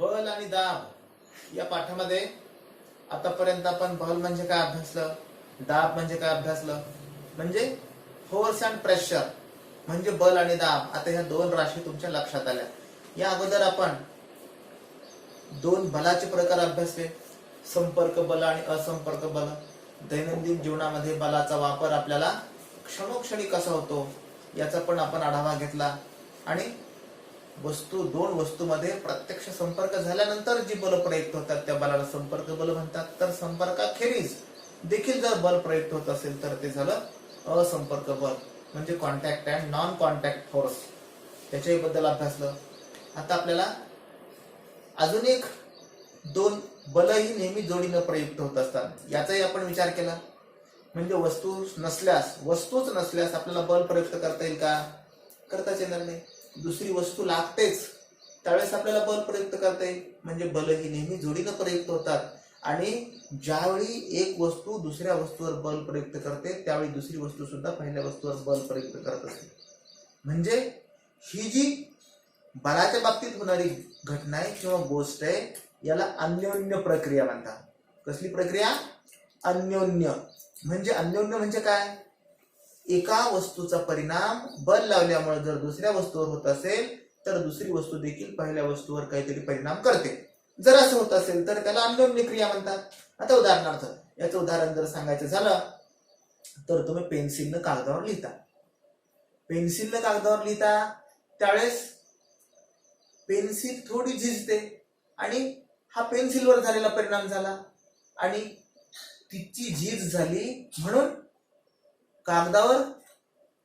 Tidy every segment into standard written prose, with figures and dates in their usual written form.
बल आणि दाब या पाठामध्ये आतापर्यंत आपण बल म्हणजे काय अभ्यासलं, दाब म्हणजे काय अभ्यासलं. म्हणजे फोर्स अँड प्रेशर म्हणजे बल आणि दाब. आता ह्या दोन राशी तुमच्या लक्षात आल्या. या अगोदर आपण दोन बलाचे प्रकार अभ्यासले, संपर्क बल आणि असंपर्क बल. दैनंदिन जीवनामध्ये बलाचा वापर आपल्याला क्षणोक्षणी कसा होतो याचा पण आपण आढावा घेतला. आणि दोन वस्तूमध्ये प्रत्यक्ष संपर्क झाल्यानंतर जी बल प्रयुक्त होतात त्या बलाला संपर्क बल म्हणतात. तर संपर्काखेरीज देखील जर बल प्रयुक्त होत असेल तर ते झालं असंपर्क बल, म्हणजे contact and non contact force. त्याच्याबद्दल अभ्यासलं. आता आपल्याला अजून एक दोन बलही नेहमी जोडीनं प्रयुक्त होत असतात, याचाही आपण विचार केला. म्हणजे वस्तूच नसल्यास आपल्याला बल प्रयुक्त करता येईल का? करताच येणार नाही. दुसरी वस्तू लागतेच, त्यावेळेस आपल्याला बल प्रयुक्त करता येईल. म्हणजे बल ही नेहमी जोडीनं प्रयुक्त होतात. आणि ज्यावेळी एक वस्तू दुसऱ्या वस्तूवर बल प्रयुक्त करते त्यावेळी दुसरी वस्तू सुद्धा पहिल्या वस्तूवर बल प्रयुक्त करत असते. म्हणजे ही जी बलाच्या बाबतीत होणारी घटना आहे किंवा गोष्ट आहे याला अन्योन्य प्रक्रिया म्हणतात. कसली प्रक्रिया? अन्योन्य. म्हणजे अन्योन्य म्हणजे काय? एका वस्तूचा परिणाम बल लावल्यामुळे जर दुसऱ्या वस्तूवर होत असेल तर दुसरी वस्तू देखील पहिल्या वस्तूवर काहीतरी परिणाम करते. जर असं होत असेल तर त्याला अन्योन्य क्रिया म्हणतात. आता उदाहरणार्थ याचं उदाहरण जर सांगायचं झालं तर तुम्ही पेन्सिलनं कागदावर लिहिता त्यावेळेस पेन्सिल थोडी झिजते आणि हा पेन्सिलवर झालेला परिणाम झाला आणि तिची झीज झाली म्हणून कागदावर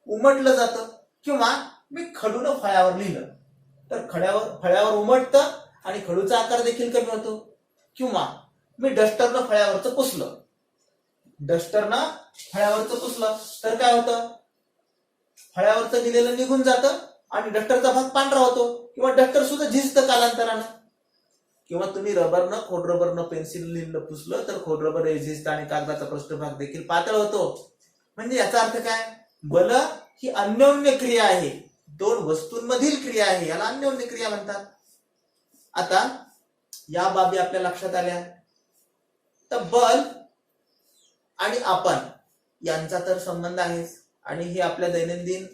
उमटलं जातं. किंवा मी खडून फळ्यावर लिहिलं तर फळ्यावर उमटतं आणि खडूचा आकार देखील कमी होतो. किंवा मी डस्टरनं फळ्यावरचं पुसलं तर काय होतं? फळ्यावरचं लिहिलेलं निघून जातं आणि डस्टरचा भाग पांढरा होतो. किंवा डस्टर सुद्धा झिजतं कालांतरानं. किंवा तुम्ही खोडरबरनं पेन्सिल लिहिलं पुसलं तर खोडरबर झिजतं आणि कागदाचा पृष्ठभाग देखील पातळ होतो. म्हणजे याचा अर्थ काय? बल ही अन्योन्य क्रिया आहे, दोन वस्तूंमधील क्रिया आहे, याला अन्योन्य क्रिया म्हणतात. आता या बाबी आपल्या लक्षात आल्या. तर बल आणि आपण यांचा तर संबंध आहेच आणि हे आपल्या दैनंदिन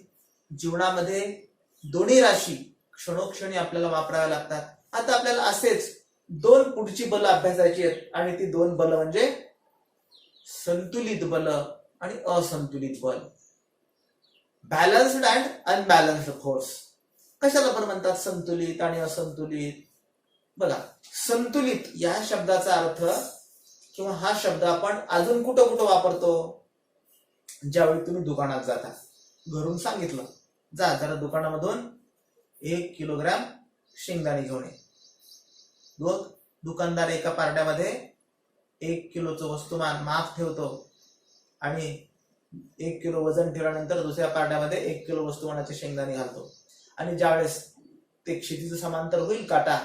जीवनामध्ये दोन्ही राशी क्षणोक्षणी आपल्याला वापराव्या लागतात. आता आपल्याला असेच दोन पुढची बल अभ्यासायची आहेत आणि ती दोन बल म्हणजे संतुलित बल आणि असंतुलित बल. Balanced and unbalanced force. कशाला पण म्हणतात संतुलित आणि असंतुलित? बघा, संतुलित या शब्दाचा अर्थ किंवा हा शब्द आपण अजून कुठं कुठं वापरतो? ज्यावेळी तुम्ही दुकानात जाता, घरून सांगितलं जा जरा दुकानामधून 1 किलोग्राम शेंगदाणे घेऊन ये. दुकानदार एका पारड्यामध्ये 1 किलोचं वस्तुमान माप ठेवतो आणि 1 किलो वजन ठेवल्यानंतर दुसऱ्या पारड्यामध्ये 1 किलो वस्तुमानाचे शेंगदाणे घालतो. आणि ज्यावेळेस ते क्षितिज समांतर होईल काटा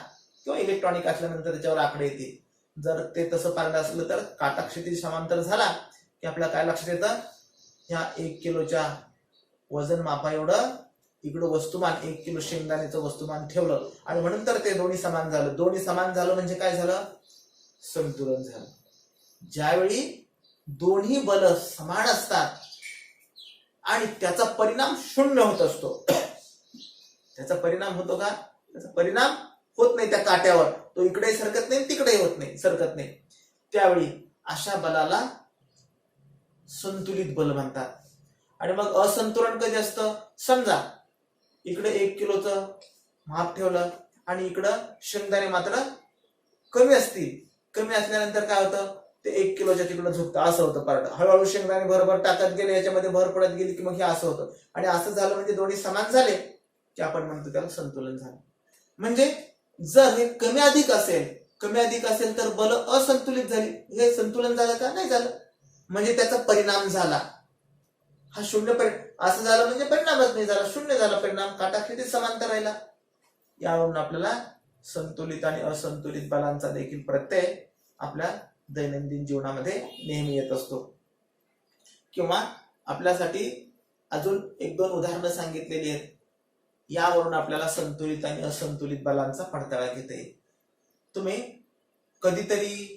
किंवा इलेक्ट्रॉनिक असल्यानंतर त्याच्यावर आकडे येतील. जर ते तसं पारडं असलं तर काटा क्षितिज समांतर झाला की आपल्याला काय लक्षात येतं? ह्या 1 किलोच्या वजन मापा एवढं इकडं वस्तुमान 1 किलो शेंगदाण्याचं वस्तुमान ठेवलं आणि म्हणून तर ते दोन्ही समान झालं. दोन्ही समान झालं म्हणजे काय झालं? संतुलन झालं. ज्यावेळी दोन्ही बल समान असतात आणि त्याचा परिणाम शून्य होत असतो. त्याचा परिणाम होतो का? त्याचा परिणाम होत नाही त्या काट्यावर. तो इकडे सरकत नाही तिकडेही सरकत नाही. त्यावेळी अशा बलाला संतुलित बल म्हणतात. आणि मग असंतुलन कधी असतं? समजा इकडे 1 किलोचं माप ठेवलं आणि इकडं शेंगदाणे मात्र कमी असल्यानंतर काय होतं? ते 1 किलोच्या तिकडं झुकतं, असं होतं पारडं. हळूहळू शेंगदाणे भरभर टाकत गेले, याच्यामध्ये भर पडत गेली की मग हे असं होतं. आणि असं झालं म्हणजे दोन्ही समान झाले की आपण म्हणतो त्याला संतुलन झालं. म्हणजे जर हे कमी अधिक असेल तर बल असंतुलित झाली. हे संतुलन झालं का? नाही झालं. म्हणजे त्याचा परिणाम झाला. हा शून्य असं झालं म्हणजे परिणामच नाही झाला, शून्य झाला परिणाम. काटा क्षितिज समांतर राहिला. यावरून आपल्याला संतुलित आणि असंतुलित बलांचा देखील प्रत्यय आपल्या दैनंदिन जीवनामध्ये नेहमी येत असतो. किंवा आपल्यासाठी अजून 1-2 उदाहरणं सांगितलेली आहेत. यावरून आपल्याला संतुलित आणि असंतुलित बलांचा पडताळा घेता येईल. तुम्ही कधीतरी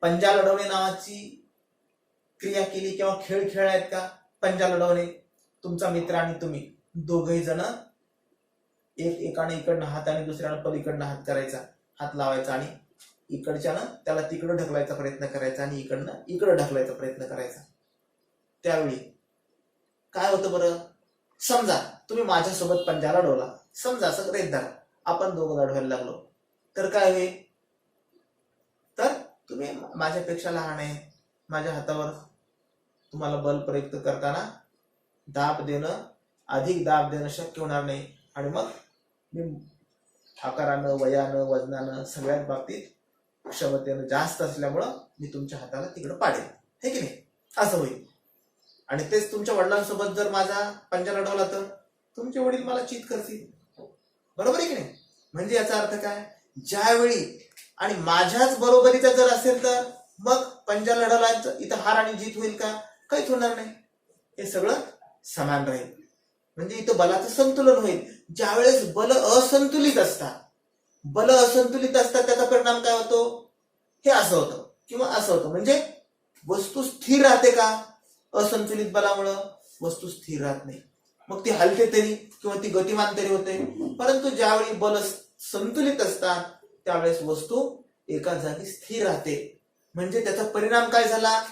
पंजा लढवणे नावाची क्रिया केली किंवा खेळ खेळलायत का? पंजा लढवणे. तुमचा मित्र आणि तुम्ही दोघही जण एकाने इकडनं हात आणि दुसऱ्यानं पलीकडनं हात करायचा, हात लावायचा आणि इकडच्यानं त्याला तिकडं ढकलायचा प्रयत्न करायचा आणि इकडनं इकडं ढकलायचा प्रयत्न करायचा. त्यावेळी काय होतं बरं? समजा तुम्ही माझ्यासोबत पंजा लढवला, समजा सगळेच धरा, आपण दोघं लढवायला लागलो, तर काय होईल? तर तुम्ही माझ्यापेक्षा लहान आहे, माझ्या हातावर तुम्हाला बल प्रयुक्त करताना दाब देणं, अधिक दाब देणं शक्य होणार नाही आणि मग मी आकारानं, वयानं, वजनानं सगळ्याच बाबतीत क्षमतेनं जास्त असल्यामुळं मी तुमच्या हाताला तिकडं पाडेल, हे की नाही? असं होईल. आणि तेच तुमच्या वडिलांसोबत जर माझा पंजा लढवला तर तुमचे वडील मला चीत करतील, बरोबर आहे की नाही? म्हणजे याचा अर्थ काय? ज्यावेळी आणि माझ्याच बरोबरीचा जर असेल तर मग पंजा लढवला इथं हार आणि जीत होईल का? काहीच होणार नाही. हे सगळं समान राहील. म्हणजे इथं बलाचं संतुलन होईल. ज्यावेळेस बल असंतुलित असतात त्याचा परिणाम काय होतो? हे असं होतं किंवा असं होतं. म्हणजे वस्तू स्थिर राहते का? असंतुलित बलामुळं वस्तू स्थिर राहत नाही. मग ती हलते तरी किंवा ती गतिमान तरी होते. परंतु ज्यावेळी बल संतुलित असतात त्यावेळेस वस्तू एका जागी स्थिर राहते. म्हणजे त्याचा परिणाम काय झाला?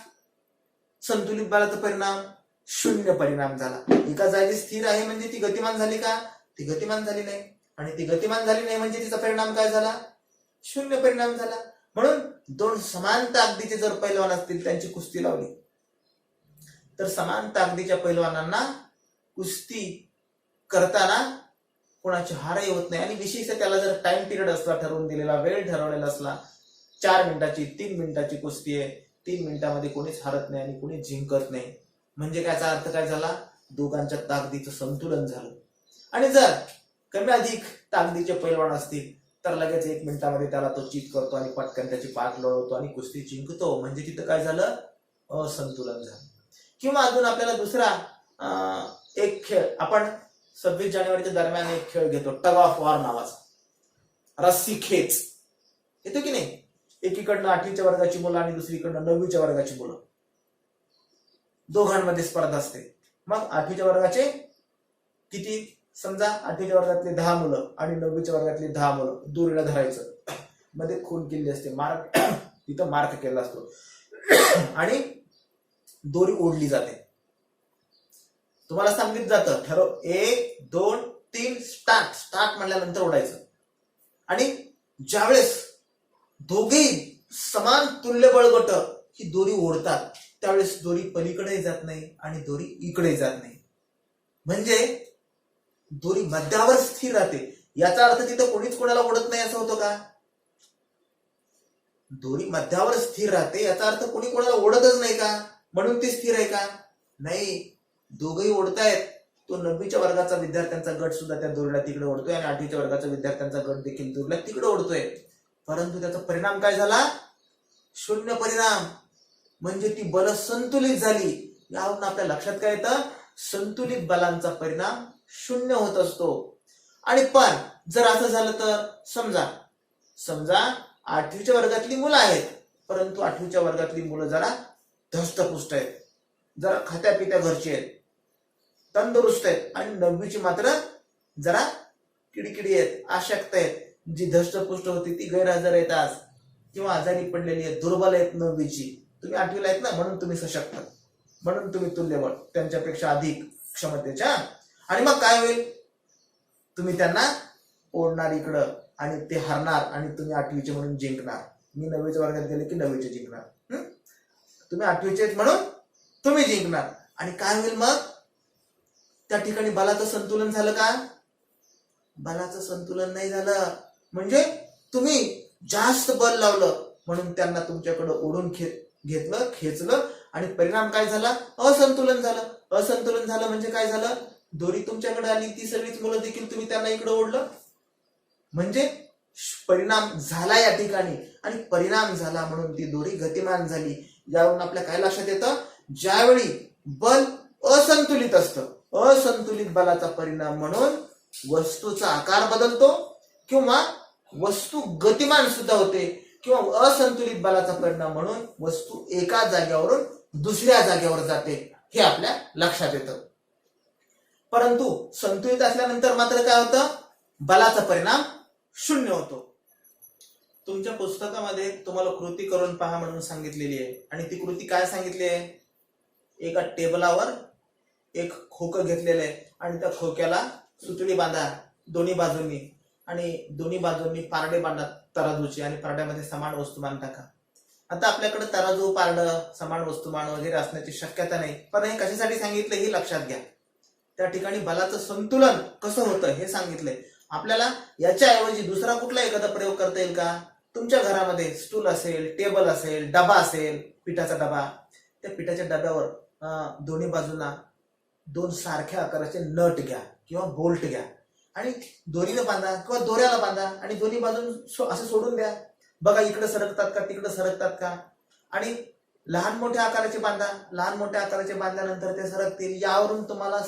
संतुलित बलाचा परिणाम शून्य परिणाम झाला. एका जागी स्थिर आहे म्हणजे ती गतिमान झाली का? ती गतिमान झाली नाही. आणि ती गतिमान झाली नाही म्हणजे तिचा परिणाम काय झाला? शून्य परिणाम झाला. म्हणून दोन समान ताकदीचे जर पैलवान असतील, त्यांची कुस्ती लावली तर समान ताकदीच्या पैलवानांना कुस्ती करताना कोणाची हारही होत नाही. आणि विशेषतः त्याला जर टाइम पिरियड असला, ठरवून दिलेला वेळ ठरवलेला असला, 4 मिनिटाची 3 मिनिटाची कुस्ती आहे, 3 मिनिटांमध्ये कोणीच हारत नाही आणि कोणी जिंकत नाही. म्हणजे त्याचा अर्थ काय झाला? दोघांच्या ताकदीचं संतुलन झालं. आणि जर कमी अधिक ताकदीचे पैलवान असतील तर लगेच 1 मिनिटामध्ये त्याला तो चीत करतो आणि पटकन त्याची पाठ लढवतो आणि कुस्ती जिंकतो. म्हणजे तिथं काय झालं? असंतुलन झालं. किंवा अजून आपल्याला दुसरा एक खेळ, आपण 26 जानेवारीच्या दरम्यान एक खेळ घेतो, टग ऑफ वॉर नावाचा, रस्सी खेच, येतो की नाही? एकीकडनं 8वीच्या वर्गाची मुलं आणि दुसरीकडनं 9वीच्या वर्गाची मुलं, दोघांमध्ये स्पर्धा असते. मग 8वीच्या वर्गाचे किती? समजा 8वीच्या वर्गातले 10 मुलं आणि 9वीच्या वर्गातली 10 मुलं दोरीला धरायचं, मध्ये खून केली असते, मार्क तिथं मार्क केला असतो आणि दोरी ओढली जाते. तुम्हाला सांगितलं जातं ठरव 1 2 3 स्टार्ट म्हणल्यानंतर ओढायचं. आणि ज्यावेळेस दोघेही समान तुल्यबळ गट ही दोरी ओढतात त्यावेळेस दोरी पलीकडे जात नाही आणि दोरी इकडे जात नाही. म्हणजे दोरी मध्यावर स्थिर राहते. याचा अर्थ तिथं कोणीच कोणाला ओढत नाही असं होतं का? दोरी मध्यावर स्थिर राहते याचा अर्थ कोणी कोणाला ओढतच नाही का? म्हणून ती स्थिर आहे का? नाही, दोघही ओढतायत. तो 9वीच्या वर्गाचा विद्यार्थ्यांचा गट सुद्धा त्या दोरीला तिकडे ओढतोय आणि 8वीच्या वर्गाचा विद्यार्थ्यांचा गट देखील दोरीला तिकडे ओढतोय. परंतु त्याचा परिणाम काय झाला? शून्य परिणाम. म्हणजे ती बल संतुलित झाली. यावरून आपल्या लक्षात काय येतं? संतुलित बलांचा परिणाम शून्य होत असतो. आणि पण जर असं झालं तर समजा 8वीच्या वर्गातली मुलं आहेत, परंतु 8वीच्या वर्गातली मुलं जरा धष्टपुष्ट आहेत, जरा खात्यापित्या घरची आहेत, तंदुरुस्त आहेत, आणि 9वीची मात्र जरा किडकिडी आहेत, अशक्त आहेत. जी धष्टपुष्ट होती ती गैरहजर आहेत आज, किंवा आजारी पडलेली आहेत, दुर्बल आहेत 9वीची. तुम्ही 8वीला आहेत ना, म्हणून तुम्ही सशक्त, म्हणून तुम्ही तुल्यबळ, त्यांच्यापेक्षा अधिक क्षमतेच्या. आणि मग काय होईल? तुम्ही त्यांना ओढणार इकडं आणि ते हरणार आणि तुम्ही 8वीचे म्हणून जिंकणार. मी 9वीच्या वर्गात गेले की 9वीचे जिंकणार, तुम्ही 8वीचे म्हणून तुम्ही जिंकणार. आणि काय होईल मग? त्या ठिकाणी बलाचं संतुलन झालं का? बलाचं संतुलन नाही झालं. म्हणजे तुम्ही जास्त बल लावलं म्हणून त्यांना तुमच्याकडे ओढून घेतलं, खेचलं, आणि परिणाम काय झाला? असंतुलन झालं. असंतुलन झालं म्हणजे काय झालं? दोरी तुमच्याकडे आली, ती सगळीच मुलं देखील तुम्ही त्यांना इकडे ओढलं. म्हणजे परिणाम झाला या ठिकाणी, आणि परिणाम झाला म्हणून ती दोरी गतिमान झाली. यावरून आपल्या काय लक्षात येतं? ज्यावेळी बल असंतुलित असतं, असंतुलित बलाचा परिणाम म्हणून वस्तूचा आकार बदलतो किंवा वस्तू गतिमान सुद्धा होते किंवा असंतुलित बलाचा परिणाम म्हणून वस्तू एका जागेवरून दुसऱ्या जागेवर जाते हे आपल्या लक्षात येतं. परंतु संतुलित असल्यानंतर मात्र काय होतं, बलाचा परिणाम शून्य होतो. तुमच्या पुस्तकामध्ये तुम्हाला कृती करून पहा म्हणून सांगितलेली आहे आणि ती कृती काय सांगितली आहे, एका टेबलावर एक खोकं घेतलेलं आहे आणि त्या खोक्याला सुतळी बांधा दोन्ही बाजूंनी आणि दोन्ही बाजूंनी पारडे बांधा तराजूची आणि पारड्यामध्ये समान वस्तुमान टाका. आता आपल्याकडे तराजू पारडं समान वस्तुमान वगैरे असण्याची शक्यता नाही, पण हे कशासाठी सांगितलं हे लक्षात घ्या. त्या ठिकाणी बलाचं संतुलन कसं होतं हे सांगितलंय. आपल्याला याच्याऐवजी दुसरा कुठला एखादा प्रयोग करता येईल का? तुमच्या घरामध्ये स्टूल असेल, टेबल असेल, डबा असेल, पिठाचा डबा, त्या पिठाच्या डब्यावर दोन्ही बाजूला दोन सारख्या आकाराचे नट घ्या किंवा बोल्ट घ्या आणि दोरीनं बांधा किंवा दोऱ्याला बांधा आणि दोन्ही बाजून असं सोडून द्या. बघा इकडे सरकतात का तिकडे सरकतात का, आणि लहान मोठ्या आकाराचे बांधा. लहान मोठ्या आकाराचे बांधल्यानंतर ते सरकतील. यावरून तुम्हाला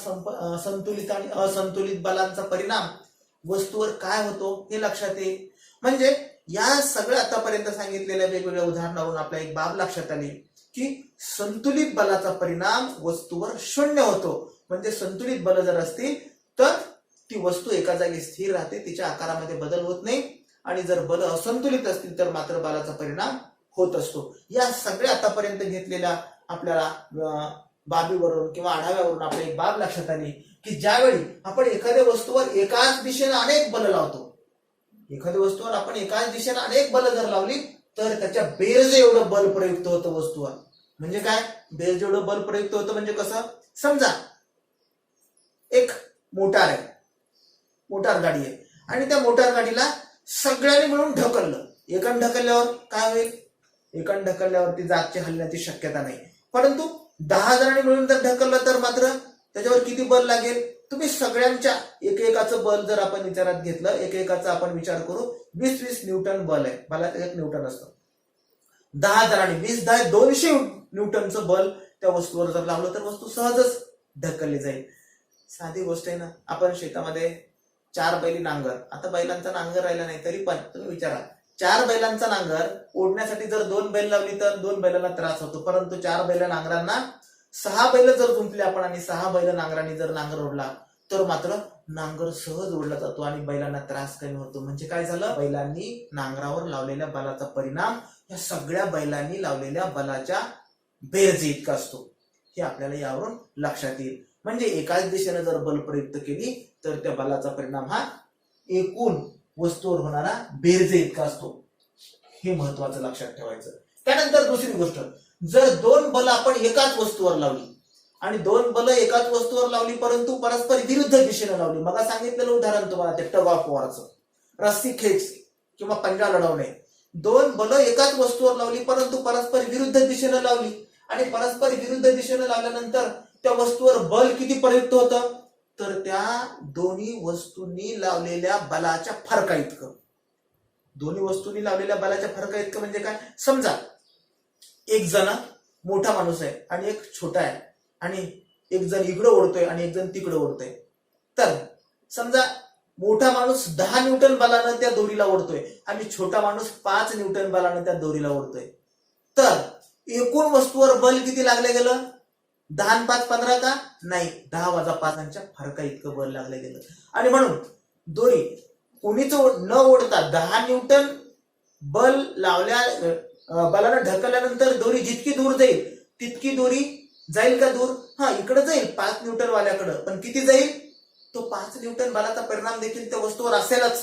संतुलित आणि असंतुलित बलांचा परिणाम वस्तूवर काय होतो हे लक्षात येईल. म्हणजे या सगळ्या आतापर्यंत सांगितलेल्या वेगवेगळ्या उदाहरणावरून आपल्या एक बाब लक्षात आली की संतुलित बलाचा परिणाम वस्तूवर शून्य होतो. म्हणजे संतुलित बल जर असतील तर ती वस्तू एका जागी स्थिर राहते, तिच्या आकारामध्ये बदल होत नाही. आणि जर बल असंतुलित असतील तर मात्र बलाचा परिणाम होत असतो. या सगळ्या आतापर्यंत घेतलेल्या आपल्याला बाबीवरून किंवा आढाव्यावरून आपल्या एक बाब लक्षात आली की ज्यावेळी आपण एखाद्या वस्तूवर एकाच दिशेने अनेक बल लावतो, एखाद्या वस्तूवर आपण एकाच दिशेने अनेक बल जर लावली तर त्याच्या बेरजे एवढं बल प्रयुक्त होतं वस्तूवर. म्हणजे काय, बेरजे एवढं बल प्रयुक्त होतं म्हणजे कसं, समजा एक मोटार आहे, मोटार गाडी आहे आणि त्या मोटार गाडीला सगळ्यांनी मिळून ढकललं. एकाने ढकलल्यावर काय होईल, एकाने ढकलल्यावरती जागची हलण्याची शक्यता नाही. परंतु 10 जणांनी मिळून जर ढकललं तर मात्र त्याच्यावर किती बल लागेल. तुम्ही सगळ्यांच्या एकेकाचं बल जर आपण विचारात घेतलं, एकेकाचा आपण विचार करू, 20-20 न्यूटन बल आहे, मला 1 न्यूटन असतं. 10 जणांनी 20-10 200 न्यूटनचं बल त्या वस्तूवर जर लावलं तर वस्तू सहजच ढकलली जाईल. साधी गोष्ट आहे ना. आपण शेतामध्ये 4 बैली नांगर, आता बैलांचा नांगर राहिला नाही तरी पण तुम्ही विचारा, 4 बैलांचा नांगर ओढण्यासाठी जर 2 बैल लावली तर 2 बैलांना त्रास होतो. परंतु 4 बैल नांगरांना 6 बैल जर जुंपले आपण आणि 6 बैल नांगरांनी जर नांगर ओढला तर मात्र नांगर सहज ओढला जातो आणि बैलांना त्रास कमी होतो. म्हणजे काय झालं, बैलांनी नांगरावर लावलेल्या बलाचा परिणाम या सगळ्या बैलांनी लावलेल्या बलाच्या बेरजे इतका असतो. हे आपल्याला यावरून लक्षात येईल. म्हणजे एकाच दिशेने जर बल प्रयुक्त केली तर त्या बलाचा परिणाम हा एकूण वस्तूवर होणारा बेरजे इतका असतो. हे महत्वाचं लक्षात ठेवायचं. त्यानंतर दुसरी गोष्ट, जर 2 बल आपण एकाच वस्तूवर लावली आणि 2 बल एकाच वस्तूवर लावली परंतु परस्पर विरुद्ध दिशेने लावली, मग सांगितलेलं उदाहरण तुम्हाला ते टग ऑफ वॉरचं, रस्सी खेच किंवा पंजा लढवणे. 2 बल एकाच वस्तूवर लावली परंतु परस्पर विरुद्ध दिशेने लावली आणि परस्पर विरुद्ध दिशेने लावल्यानंतर त्या वस्तूवर बल किती प्रयुक्त होतं, तर त्या दोन्ही वस्तूंनी लावलेल्या बलाच्या फरका इतकं. दोन्ही वस्तूंनी लावलेल्या बलाच्या फरका इतकं म्हणजे काय, समजा एक जण मोठा माणूस आहे आणि एक छोटा आहे आणि एक जण इकडं ओढतोय आणि एक जण तिकडं ओढतोय. तर समजा मोठा माणूस 10 न्यूटन बलानं त्या दोरीला ओढतोय आणि छोटा माणूस 5 न्यूटन बलानं त्या दोरीला ओढतोय. तर एकूण वस्तूवर बल किती लागलं गेलं, 10 आणि 5 15 का नाही, 10 - 5 फरका इतकं बल लागलं गेलं. आणि म्हणून दोरी कोणीच न ओढता 10 न्यूटन बल बलानं ढकलल्यानंतर दोरी जितकी दूर जाईल तितकी दोरी जाईल का दूर, हा इकडे जाईल 5 न्यूटन वाल्याकडे, पण किती जाईल, तो 5 न्यूटन बलाचा परिणाम देखील त्या वस्तूवर असेलच.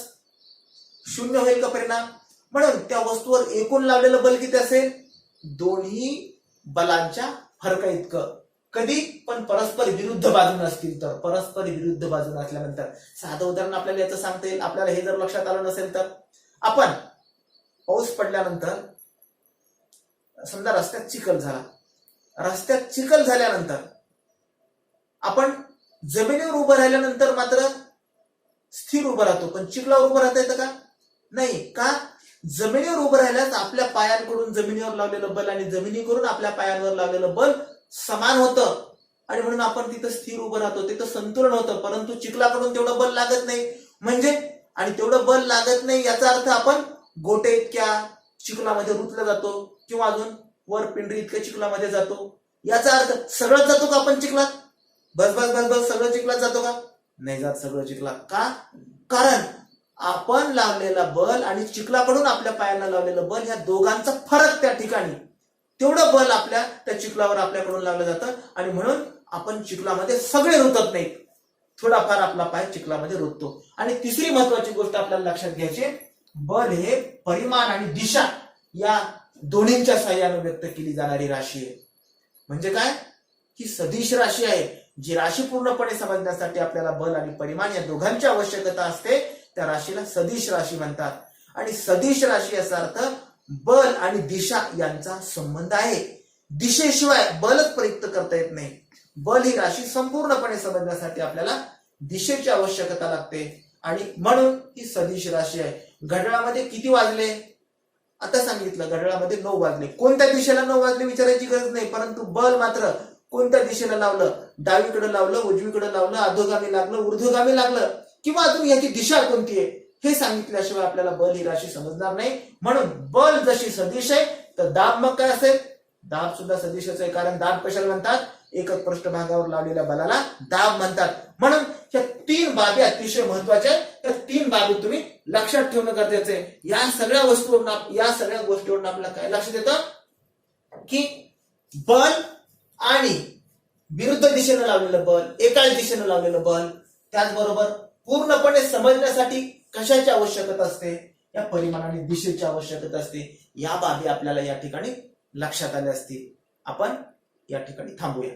शून्य होईल का परिणाम. म्हणून त्या वस्तूवर एकूण लावलेलं बल किती असेल, दोन्ही बलांच्या फरका इतकं. कधी पण परस्पर विरुद्ध बाजून असतील तर, परस्पर विरुद्ध बाजून असल्यानंतर साधं उदाहरण आपल्याला याचं सांगता येईल. आपल्याला हे जर लक्षात आलं नसेल तर, आपण पाऊस पडल्यानंतर समजा रस्त्यात चिखल झाला, रस्त्यात चिखल झाल्यानंतर आपण जमिनीवर उभं राहिल्यानंतर मात्र स्थिर उभं राहतो, पण चिखलावर उभं राहता येतं का, नाही. का, जमिनीवर उभं राहिल्यास आपल्या पायांकडून जमिनीवर लावलेलं बल आणि जमिनीकडून आपल्या पायांवर लावलेलं बल समान होतं आणि म्हणून आपण तिथं स्थिर उभं राहतो, तिथं संतुलन होतं. परंतु चिखलाकडून तेवढं बल लागत नाही. म्हणजे आणि तेवढं बल लागत नाही याचा अर्थ आपण गोटे इतक्या चिखलामध्ये रुतला जातो किंवा अजून वर पिंडरी इतक्या चिखलामध्ये जातो, याचा अर्थ सगळं जातो का आपण चिखलात? बस बस बस बस सगळं चिखलात जातो का? नाही जात सगळं चिखलात. का? कारण आपण लावलेला बल आणि चिखलाकडून आपल्या पायांना लावलेलं बल या दोघांचा फरक त्या ठिकाणी, तेवढं बल आपल्या त्या चिखलावर आपल्याकडून लावलं जातं आणि म्हणून आपण चिखलामध्ये सगळे रुतत नाहीत, थोडाफार आपला पाय चिखलामध्ये रुततो. आणि तिसरी महत्वाची गोष्ट आपल्याला लक्षात घ्यायची, बल हे परिमाण आणि दिशा या दोन्हींच्या साह्याने व्यक्त केली जाणारी राशी आहे. म्हणजे काय? ही सदिश राशी आहे. जी राशी पूर्णपणे समजण्यासाठी आपल्याला बल आणि परिमाण या दोघांची आवश्यकता असते, त्या राशीला सदिश राशी म्हणतात. आणि सदिश राशी याचा अर्थ बल आणि दिशा यांचा संबंध आहे. दिशेशिवाय बलच प्रयुक्त करता येत नाही. बल ही राशी संपूर्णपणे समजण्यासाठी आपल्याला दिशेची आवश्यकता लागते आणि म्हणून ही सदिश राशी आहे. घड्याळामध्ये किती वाजले? आता सांगितलं घड्याळामध्ये 9 वाजले. कोणत्या दिशेला 9 वाजले विचारायची गरज नाही, परंतु बल मात्र कोणत्या दिशेला लावलं? डावीकडे लावलं, उजवीकडे लावलं, अधोगामी लागलं, ऊर्ध्वगामी लागलं किंवा अजून याची दिशा कोणती आहे हे सांगितल्याशिवाय आपल्याला बल ही राशी समजणार नाही. म्हणून बल जशी सदिश आहे तर दाब मग काय असेल? दाब सुद्धा सदिशच आहे. कारण दाब कशाला म्हणतात? एकच पृष्ठभागावर लावलेल्या बलाला दाब म्हणतात. म्हणून या 3 बाबी अतिशय महत्वाच्या आहेत. त्या 3 बाबी तुम्ही लक्षात ठेवणं गरजेचं आहे. या सगळ्या गोष्टीवरून आपल्याला काय लक्षात येतं की बल आणि विरुद्ध दिशेनं लावलेलं बल, एकाच दिशेनं लावलेलं बल, त्याचबरोबर पूर्णपणे समजण्यासाठी कशाची आवश्यकता असते? या परिमाण आणि दिशेची आवश्यकता असते. या बाबी आपल्याला या ठिकाणी लक्षात आल्या असतील. आपण या ठिकाणी थांबूया.